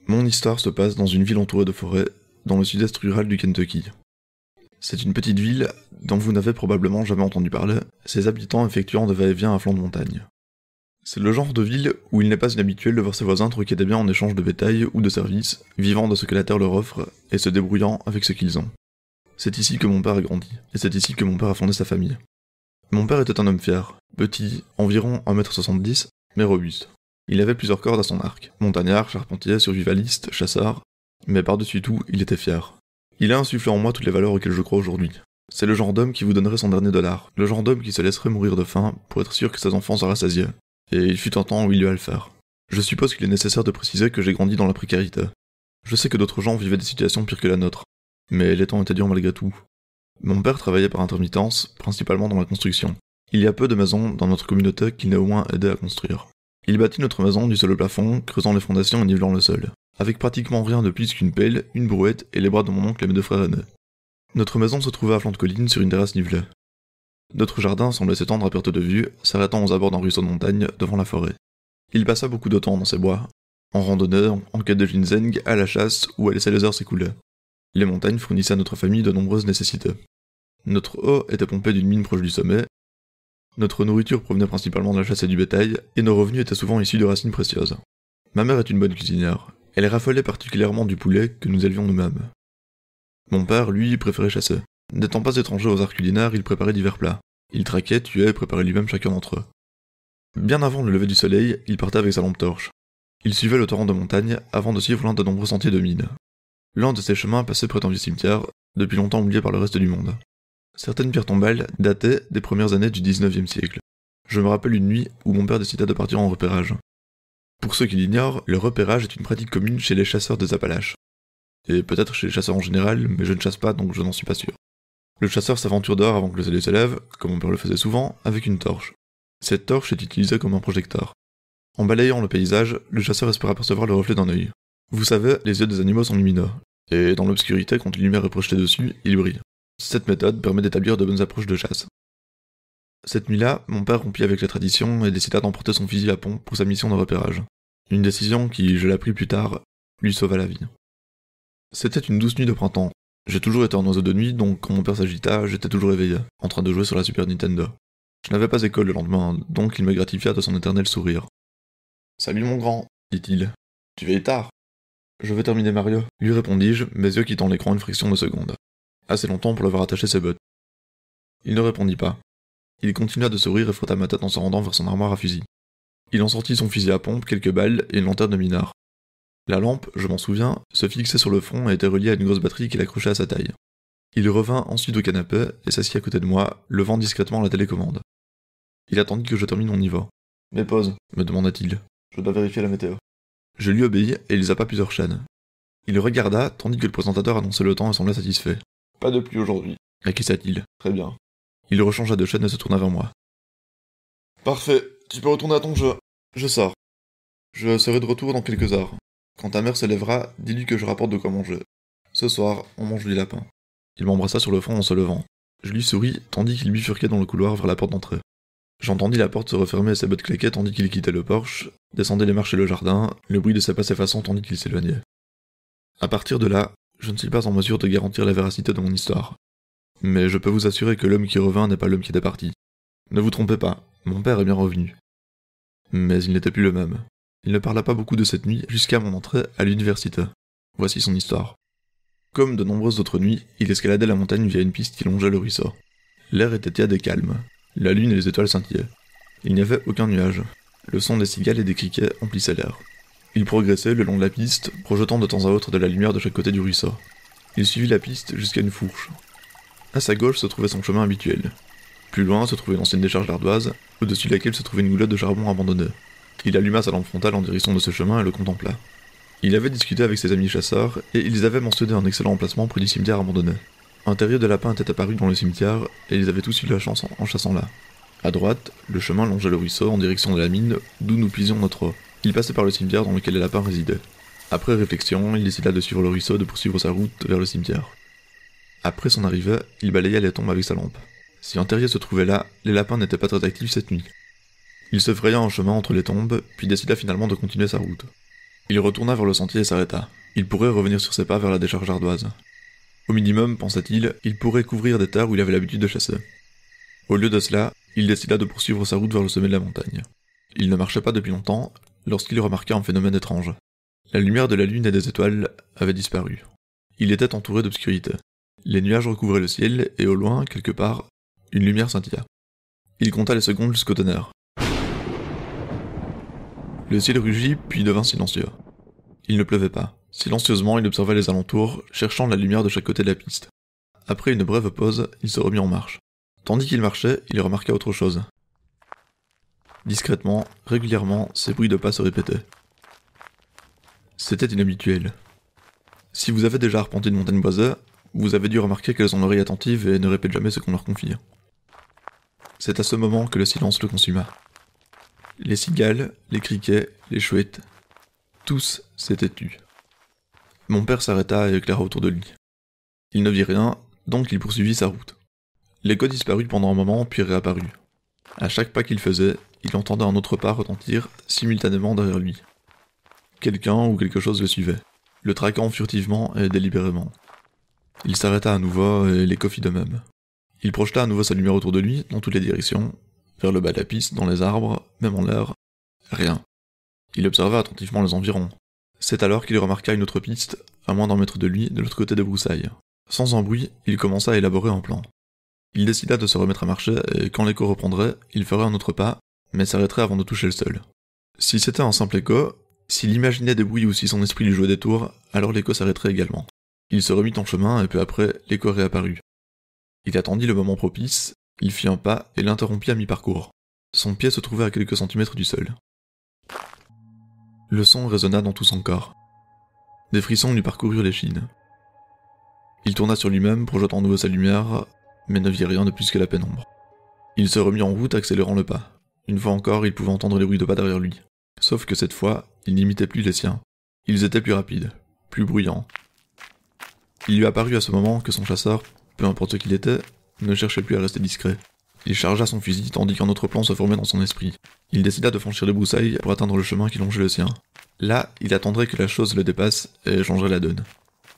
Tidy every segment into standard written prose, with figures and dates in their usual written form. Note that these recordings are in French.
Mon histoire se passe dans une ville entourée de forêts, dans le sud-est rural du Kentucky. C'est une petite ville dont vous n'avez probablement jamais entendu parler, ses habitants effectuant des va-et-vient à flanc de montagne. C'est le genre de ville où il n'est pas inhabituel de voir ses voisins troquer des biens en échange de bétail ou de services, vivant de ce que la terre leur offre et se débrouillant avec ce qu'ils ont. C'est ici que mon père a grandi, et c'est ici que mon père a fondé sa famille. Mon père était un homme fier, petit, environ 1m70, mais robuste. Il avait plusieurs cordes à son arc, montagnard, charpentier, survivaliste, chasseur, mais par-dessus tout, il était fier. Il a insufflé en moi toutes les valeurs auxquelles je crois aujourd'hui. C'est le genre d'homme qui vous donnerait son dernier dollar, le genre d'homme qui se laisserait mourir de faim pour être sûr que ses enfants seraient rassasiés. Et il fut un temps où il lui a le faire. Je suppose qu'il est nécessaire de préciser que j'ai grandi dans la précarité. Je sais que d'autres gens vivaient des situations pires que la nôtre, mais les temps étaient durs malgré tout. Mon père travaillait par intermittence, principalement dans la construction. Il y a peu de maisons dans notre communauté qu'il n'a au moins aidé à construire. Il bâtit notre maison du sol au plafond, creusant les fondations et nivelant le sol, avec pratiquement rien de plus qu'une pelle, une brouette et les bras de mon oncle et mes deux frères aînés. Notre maison se trouvait à flanc de colline sur une terrasse nivelée. Notre jardin semblait s'étendre à perte de vue, s'arrêtant aux abords d'un ruisseau de montagne devant la forêt. Il passa beaucoup de temps dans ces bois, en randonnée, en quête de ginseng, à la chasse ou à laisser les heures s'écouler. Les montagnes fournissaient à notre famille de nombreuses nécessités. Notre eau était pompée d'une mine proche du sommet, notre nourriture provenait principalement de la chasse et du bétail, et nos revenus étaient souvent issus de racines précieuses. Ma mère est une bonne cuisinière. Elle raffolait particulièrement du poulet que nous élevions nous-mêmes. Mon père, lui, préférait chasser. N'étant pas étranger aux arts culinaires, il préparait divers plats. Il traquait, tuait et préparait lui-même chacun d'entre eux. Bien avant le lever du soleil, il partait avec sa lampe torche. Il suivait le torrent de montagne avant de suivre l'un des nombreux sentiers de mine. L'un de ces chemins passait près d'un vieux cimetière, depuis longtemps oublié par le reste du monde. Certaines pierres tombales dataient des premières années du 19e siècle. Je me rappelle une nuit où mon père décida de partir en repérage. Pour ceux qui l'ignorent, le repérage est une pratique commune chez les chasseurs des Appalaches. Et peut-être chez les chasseurs en général, mais je ne chasse pas donc je n'en suis pas sûr. Le chasseur s'aventure dehors avant que le soleil se lève, comme mon père le faisait souvent, avec une torche. Cette torche est utilisée comme un projecteur. En balayant le paysage, le chasseur espère apercevoir le reflet d'un œil. Vous savez, les yeux des animaux sont lumineux, et dans l'obscurité, quand une lumière est projetée dessus, ils brillent. Cette méthode permet d'établir de bonnes approches de chasse. Cette nuit-là, mon père rompit avec la tradition et décida d'emporter son fusil à pompe pour sa mission de repérage. Une décision qui, je l'appris plus tard, lui sauva la vie. C'était une douce nuit de printemps. J'ai toujours été un oiseau de nuit, donc quand mon père s'agita, j'étais toujours éveillé, en train de jouer sur la Super Nintendo. Je n'avais pas école le lendemain, donc il me gratifia de son éternel sourire. « Salut mon grand, dit-il. Tu veilles tard. »« Je veux terminer Mario, » lui répondis-je, mes yeux quittant l'écran une fraction de seconde. Assez longtemps pour l'avoir attaché ses bottes. Il ne répondit pas. Il continua de sourire et frotta ma tête en se rendant vers son armoire à fusil. Il en sortit son fusil à pompe, quelques balles et une lanterne de minard. La lampe, je m'en souviens, se fixait sur le front et était reliée à une grosse batterie qu'il accrochait à sa taille. Il revint ensuite au canapé et s'assit à côté de moi, levant discrètement la télécommande. Il attendit que je termine mon niveau. « Mais pause, me demanda-t-il. Je dois vérifier la météo. » Je lui obéis et il zappa plusieurs chaînes. Il regarda, tandis que le présentateur annonçait le temps et semblait satisfait. « Pas de pluie aujourd'hui, » acquiesça-t-il. « Très bien. » Il rechangea de chaîne et se tourna vers moi. « Parfait, tu peux retourner à ton jeu. Je sors. Je serai de retour dans quelques heures. Quand ta mère se lèvera, dis-lui que je rapporte de quoi manger. Ce soir, on mange du lapin. » Il m'embrassa sur le front en se levant. Je lui souris, tandis qu'il bifurquait dans le couloir vers la porte d'entrée. J'entendis la porte se refermer et ses bottes claquaient tandis qu'il quittait le porche, descendait les marches et le jardin, le bruit de ses pas s'effaçant tandis qu'il s'éloignait. À partir de là, je ne suis pas en mesure de garantir la véracité de mon histoire. Mais je peux vous assurer que l'homme qui revint n'est pas l'homme qui était parti. Ne vous trompez pas, mon père est bien revenu. Mais il n'était plus le même. Il ne parla pas beaucoup de cette nuit jusqu'à mon entrée à l'université. Voici son histoire. Comme de nombreuses autres nuits, il escaladait la montagne via une piste qui longeait le ruisseau. L'air était tiède et calme. La lune et les étoiles scintillaient. Il n'y avait aucun nuage. Le son des cigales et des criquets emplissait l'air. Il progressait le long de la piste, projetant de temps à autre de la lumière de chaque côté du ruisseau. Il suivit la piste jusqu'à une fourche. À sa gauche se trouvait son chemin habituel. Plus loin se trouvait une ancienne décharge d'ardoise, au-dessus de laquelle se trouvait une goulotte de charbon abandonnée. Il alluma sa lampe frontale en direction de ce chemin et le contempla. Il avait discuté avec ses amis chasseurs, et ils avaient mentionné un excellent emplacement près du cimetière abandonné. Un terrier de lapin était apparu dans le cimetière, et ils avaient tous eu la chance en chassant là. À droite, le chemin longeait le ruisseau en direction de la mine, d'où nous puisions notre eau. Il passait par le cimetière dans lequel les lapins résidaient. Après réflexion, il décida de suivre le ruisseau et de poursuivre sa route vers le cimetière. Après son arrivée, il balaya les tombes avec sa lampe. Si un terrier se trouvait là, les lapins n'étaient pas très actifs cette nuit. Il se fraya un chemin entre les tombes, puis décida finalement de continuer sa route. Il retourna vers le sentier et s'arrêta. Il pourrait revenir sur ses pas vers la décharge ardoise. Au minimum, pensa-t-il, il pourrait couvrir des terres où il avait l'habitude de chasser. Au lieu de cela, il décida de poursuivre sa route vers le sommet de la montagne. Il ne marchait pas depuis longtemps lorsqu'il remarqua un phénomène étrange. La lumière de la lune et des étoiles avait disparu. Il était entouré d'obscurité. Les nuages recouvraient le ciel et au loin, quelque part, une lumière scintilla. Il compta les secondes jusqu'au tonnerre. Le ciel rugit puis devint silencieux. Il ne pleuvait pas. Silencieusement, il observa les alentours, cherchant la lumière de chaque côté de la piste. Après une brève pause, il se remit en marche. Tandis qu'il marchait, il remarqua autre chose. Discrètement, régulièrement, ces bruits de pas se répétaient. C'était inhabituel. Si vous avez déjà arpenté une montagne boisée, vous avez dû remarquer qu'elles ont l'oreille attentive et ne répètent jamais ce qu'on leur confie. C'est à ce moment que le silence le consuma. Les cigales, les criquets, les chouettes, tous s'étaient tus. Mon père s'arrêta et éclaira autour de lui. Il ne vit rien, donc il poursuivit sa route. L'écho disparut pendant un moment puis réapparut. À chaque pas qu'il faisait, il entendait un autre pas retentir simultanément derrière lui. Quelqu'un ou quelque chose le suivait, le traquant furtivement et délibérément. Il s'arrêta à nouveau et l'écho fit de même. Il projeta à nouveau sa lumière autour de lui, dans toutes les directions, vers le bas de la piste, dans les arbres, même en l'air. Rien. Il observa attentivement les environs. C'est alors qu'il remarqua une autre piste, à moins d'un mètre de lui, de l'autre côté des broussailles. Sans un bruit, il commença à élaborer un plan. Il décida de se remettre à marcher, et quand l'écho reprendrait, il ferait un autre pas, mais s'arrêterait avant de toucher le sol. Si c'était un simple écho, s'il imaginait des bruits ou si son esprit lui jouait des tours, alors l'écho s'arrêterait également. Il se remit en chemin, et peu après, l'écho réapparut. Il attendit le moment propice, il fit un pas et l'interrompit à mi-parcours. Son pied se trouvait à quelques centimètres du sol. Le son résonna dans tout son corps. Des frissons lui parcoururent l'échine. Il tourna sur lui-même, projetant à nouveau sa lumière, mais ne vit rien de plus que la pénombre. Il se remit en route, accélérant le pas. Une fois encore, il pouvait entendre les bruits de pas derrière lui. Sauf que cette fois, il n'imitait plus les siens. Ils étaient plus rapides, plus bruyants. Il lui apparut à ce moment que son chasseur, peu importe ce qu'il était, ne cherchait plus à rester discret. Il chargea son fusil tandis qu'un autre plan se formait dans son esprit. Il décida de franchir les broussailles pour atteindre le chemin qui longeait le sien. Là, il attendrait que la chose le dépasse et changerait la donne.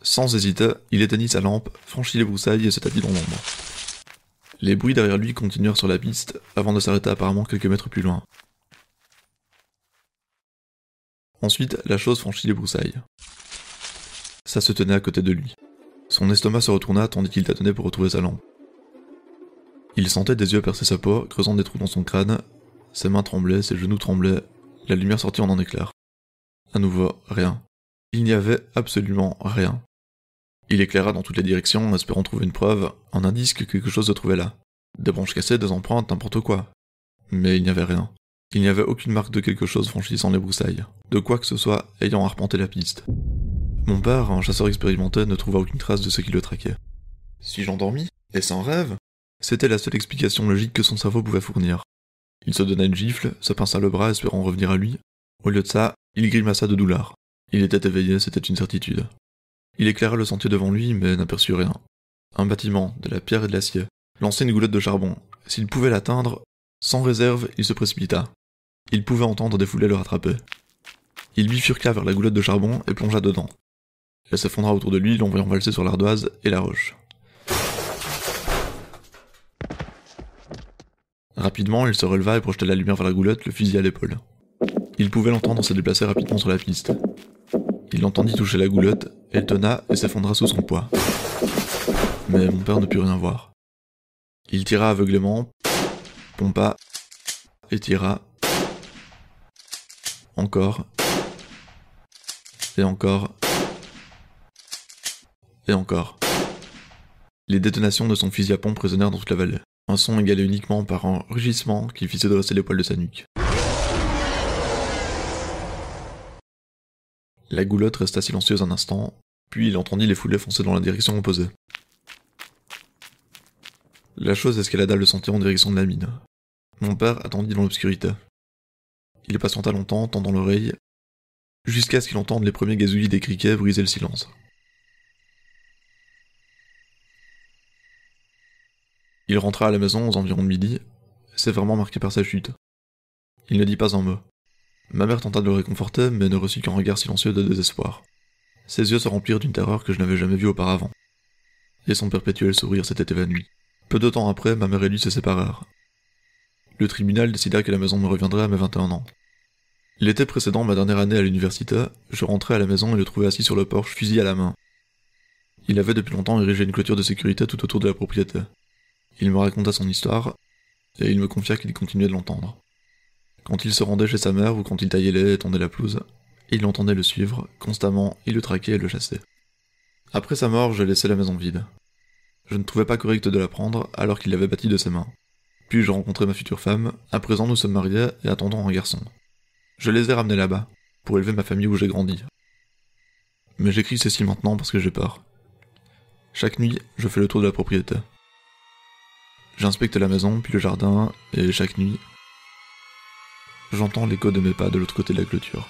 Sans hésiter, il éteignit sa lampe, franchit les broussailles et se tapit dans l'ombre. Les bruits derrière lui continuèrent sur la piste avant de s'arrêter apparemment quelques mètres plus loin. Ensuite, la chose franchit les broussailles. Ça se tenait à côté de lui. Son estomac se retourna tandis qu'il tâtonnait pour retrouver sa lampe. Il sentait des yeux percer sa peau, creusant des trous dans son crâne. Ses mains tremblaient, ses genoux tremblaient, la lumière sortit en un éclair. À nouveau, rien. Il n'y avait absolument rien. Il éclaira dans toutes les directions, espérant trouver une preuve, un indice que quelque chose se trouvait là. Des branches cassées, des empreintes, n'importe quoi. Mais il n'y avait rien. Il n'y avait aucune marque de quelque chose franchissant les broussailles, de quoi que ce soit ayant arpenté la piste. Mon père, un chasseur expérimenté, ne trouva aucune trace de ce qui le traquait. Suis-je endormi? Est-ce un rêve? C'était la seule explication logique que son cerveau pouvait fournir. Il se donna une gifle, se pinça le bras espérant revenir à lui. Au lieu de ça, il grimaça de douleur. Il était éveillé, c'était une certitude. Il éclaira le sentier devant lui, mais n'aperçut rien. Un bâtiment, de la pierre et de l'acier, lançait une goulette de charbon. S'il pouvait l'atteindre, sans réserve, il se précipita. Il pouvait entendre des foulées le rattraper. Il bifurqua vers la goulette de charbon et plongea dedans. Elle s'effondra autour de lui, l'envoyant valser sur l'ardoise et la roche. Rapidement, il se releva et projeta la lumière vers la goulette, le fusil à l'épaule. Il pouvait l'entendre se déplacer rapidement sur la piste. Il l'entendit toucher la goulette, elle tonna et s'effondra sous son poids. Mais mon père ne put rien voir. Il tira aveuglément, pompa, et tira. Encore. Et encore. Et encore. Les détonations de son fusil à pompe résonnèrent dans toute la vallée. Un son égalé uniquement par un rugissement qui fit se dresser les poils de sa nuque. La goulotte resta silencieuse un instant, puis il entendit les foulées foncer dans la direction opposée. La chose escalada le sentier en direction de la mine. Mon père attendit dans l'obscurité. Il patienta longtemps, tendant l'oreille, jusqu'à ce qu'il entende les premiers gazouillis des criquets briser le silence. Il rentra à la maison aux environs de midi, sévèrement marqué par sa chute. Il ne dit pas un mot. Ma mère tenta de le réconforter, mais ne reçut qu'un regard silencieux de désespoir. Ses yeux se remplirent d'une terreur que je n'avais jamais vue auparavant. Et son perpétuel sourire s'était évanoui. Peu de temps après, ma mère et lui se séparèrent. Le tribunal décida que la maison me reviendrait à mes 21 ans. L'été précédant ma dernière année à l'université, je rentrais à la maison et le trouvais assis sur le porche, fusil à la main. Il avait depuis longtemps érigé une clôture de sécurité tout autour de la propriété. Il me raconta son histoire, et il me confia qu'il continuait de l'entendre. Quand il se rendait chez sa mère ou quand il taillait lait et tondait la pelouse, il l'entendait le suivre, constamment, il le traquait et le chassait. Après sa mort, je laissai la maison vide. Je ne trouvais pas correct de la prendre alors qu'il l'avait bâtie de ses mains. Puis je rencontrai ma future femme, à présent nous sommes mariés et attendons un garçon. Je les ai ramenés là-bas, pour élever ma famille où j'ai grandi. Mais j'écris ceci maintenant parce que j'ai peur. Chaque nuit, je fais le tour de la propriété. J'inspecte la maison, puis le jardin, et chaque nuit, j'entends l'écho de mes pas de l'autre côté de la clôture.